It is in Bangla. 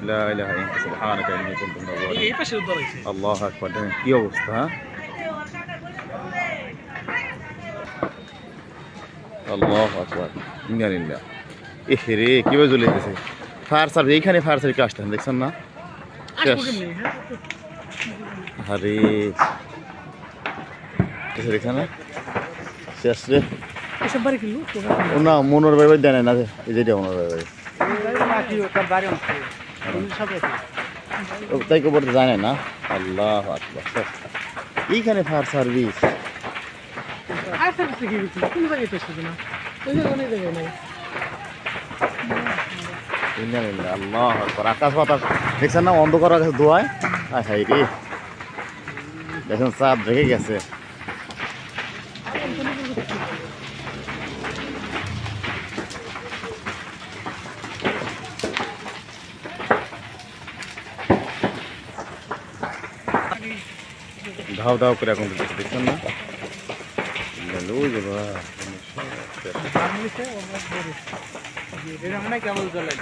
লা ইলাহা ইল্লা আনতা সুবহানাকা ইন্নী কুনতু মিনাজ জালিমিন। এই পাশে উদ্ধার হয়েছে। আল্লাহু আকবার। দেখেন কি অবস্থা, হ্যাঁ? আল্লাহু আকবার। ইন্না লিল্লাহ। এহরে কিভাবে জ্বলে গেছে। ফায়ার সার্ভিস, এইখানে ফায়ার সার্ভিস আসতেন, দেখছেন না? শেষ। আসবো কেমনি? হ্যাঁ আরে এখানে শেষ রে। এসব বাড়ি কিনলো ও না, মনোর ভাই দেয় না, এই যেটা মনোর ভাই তাই কবর জানে না। আল্লাহ আকবার। এইখানে ফায়ার সার্ভিস। কোন জায়গায় তো না ওই জায়গায় অনেক জায়গায় নাই। আল্লাহ আকবার। আকাশ বাতাস দেখছেন না, অন্ধকার আকাশ ধোয়ায়। হাই রে, দেখেন চাঁদ রেখে গেছে। ধাও ধাও করে এখন দেখছেন না। ওই যে কেবল চলে